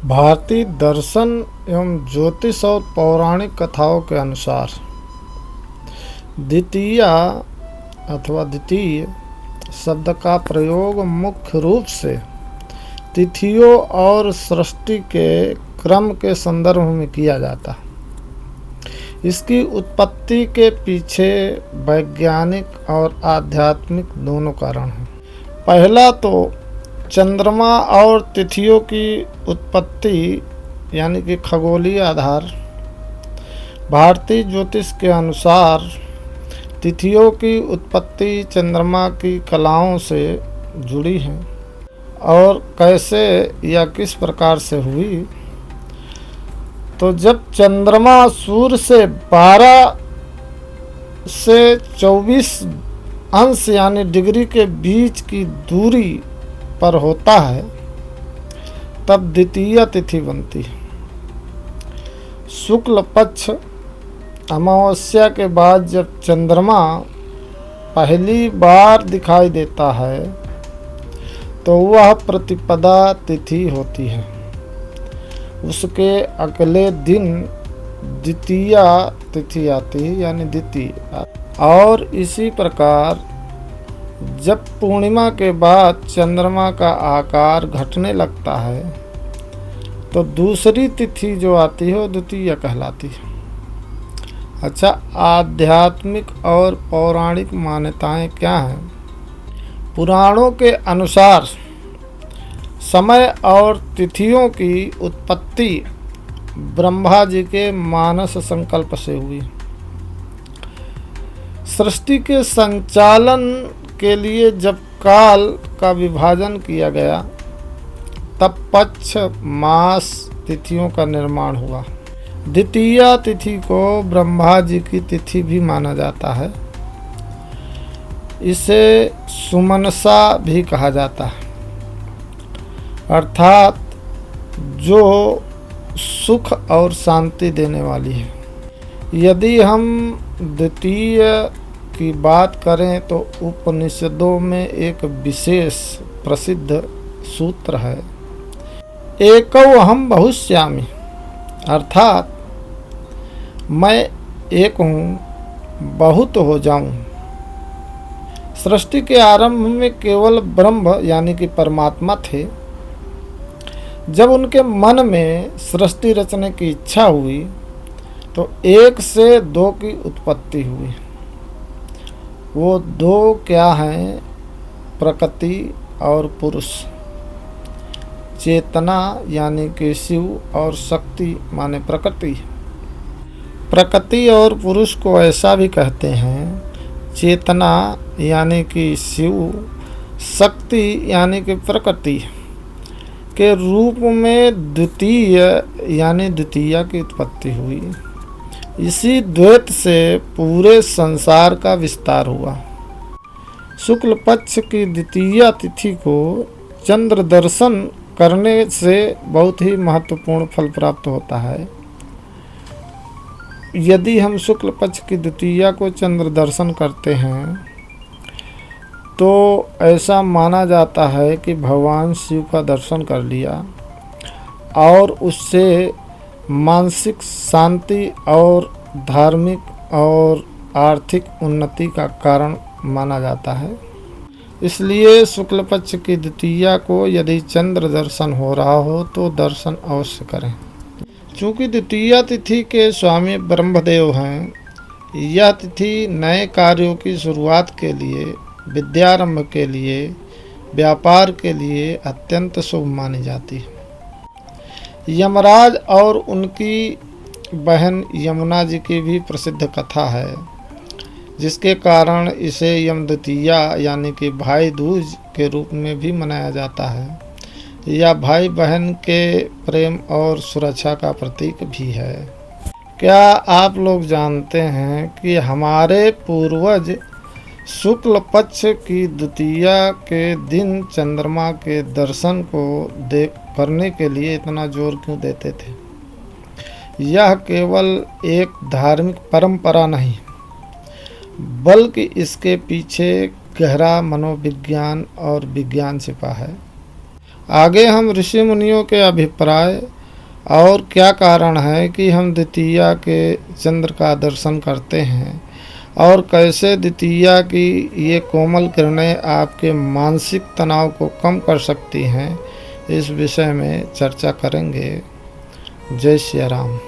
भारतीय दर्शन एवं ज्योतिष और पौराणिक कथाओं के अनुसार द्वितीया अथवा द्वितीय शब्द का प्रयोग मुख्य रूप से तिथियों और सृष्टि के क्रम के संदर्भ में किया जाता। इसकी उत्पत्ति के पीछे वैज्ञानिक और आध्यात्मिक दोनों कारण हैं। पहला तो चंद्रमा और तिथियों की उत्पत्ति यानी कि खगोलीय आधार। भारतीय ज्योतिष के अनुसार तिथियों की उत्पत्ति चंद्रमा की कलाओं से जुड़ी है और कैसे या किस प्रकार से हुई, तो जब चंद्रमा सूर्य से 12 से 24 अंश यानी डिग्री के बीच की दूरी पर होता है तब द्वितीय तिथि बनती है। शुक्ल पक्ष अमावस्या के बाद जब चंद्रमा पहली बार दिखाई देता है तो वह प्रतिपदा तिथि होती है। उसके अगले दिन द्वितीय तिथि आती है यानी द्वितीय। और इसी प्रकार जब पूर्णिमा के बाद चंद्रमा का आकार घटने लगता है तो दूसरी तिथि जो आती है वो द्वितीय कहलाती है। अच्छा, आध्यात्मिक और पौराणिक मान्यताएं क्या हैं? पुराणों के अनुसार समय और तिथियों की उत्पत्ति ब्रह्मा जी के मानस संकल्प से हुई। सृष्टि के संचालन के लिए जब काल का विभाजन किया गया तब पक्ष मास तिथियों का निर्माण हुआ। द्वितीय तिथि को ब्रह्मा जी की तिथि भी माना जाता है। इसे सुमनसा भी कहा जाता है, अर्थात जो सुख और शांति देने वाली है। यदि हम द्वितीय की बात करें तो उपनिषदों में एक विशेष प्रसिद्ध सूत्र है, एकौ अहम बहुश्यामि, अर्थात मैं एक हूँ बहुत हो जाऊँ। सृष्टि के आरंभ में केवल ब्रह्म यानी कि परमात्मा थे। जब उनके मन में सृष्टि रचने की इच्छा हुई तो 1 से 2 की उत्पत्ति हुई। वो 2 क्या हैं? प्रकृति और पुरुष। चेतना यानी कि शिव और शक्ति माने प्रकृति। प्रकृति और पुरुष को ऐसा भी कहते हैं, चेतना यानी कि शिव, शक्ति यानी कि प्रकृति के रूप में द्वितीय यानी द्वितीया की उत्पत्ति हुई। इसी द्वैत से पूरे संसार का विस्तार हुआ। शुक्ल पक्ष की द्वितीय तिथि को चंद्र दर्शन करने से बहुत ही महत्वपूर्ण फल प्राप्त होता है। यदि हम शुक्ल पक्ष की द्वितीया को चंद्र दर्शन करते हैं तो ऐसा माना जाता है कि भगवान शिव का दर्शन कर लिया और उससे मानसिक शांति और धार्मिक और आर्थिक उन्नति का कारण माना जाता है। इसलिए शुक्ल पक्ष की द्वितीया को यदि चंद्र दर्शन हो रहा हो तो दर्शन अवश्य करें। चूँकि द्वितीया तिथि के स्वामी ब्रह्मदेव हैं, यह तिथि नए कार्यों की शुरुआत के लिए, विद्यारंभ के लिए, व्यापार के लिए अत्यंत शुभ मानी जाती है। यमराज और उनकी बहन यमुना जी की भी प्रसिद्ध कथा है, जिसके कारण इसे यम द्वितीया यानी कि भाई दूज के रूप में भी मनाया जाता है। यह भाई बहन के प्रेम और सुरक्षा का प्रतीक भी है। क्या आप लोग जानते हैं कि हमारे पूर्वज शुक्ल पक्ष की द्वितीया के दिन चंद्रमा के दर्शन को करने के लिए इतना जोर क्यों देते थे? यह केवल एक धार्मिक परंपरा नहीं, बल्कि इसके पीछे गहरा मनोविज्ञान और विज्ञान छिपा है। आगे हम ऋषि मुनियों के अभिप्राय और क्या कारण है कि हम द्वितीया के चंद्र का दर्शन करते हैं और कैसे द्वितीया की ये कोमल किरणें आपके मानसिक तनाव को कम कर सकती हैं, इस विषय में चर्चा करेंगे। जय श्री राम।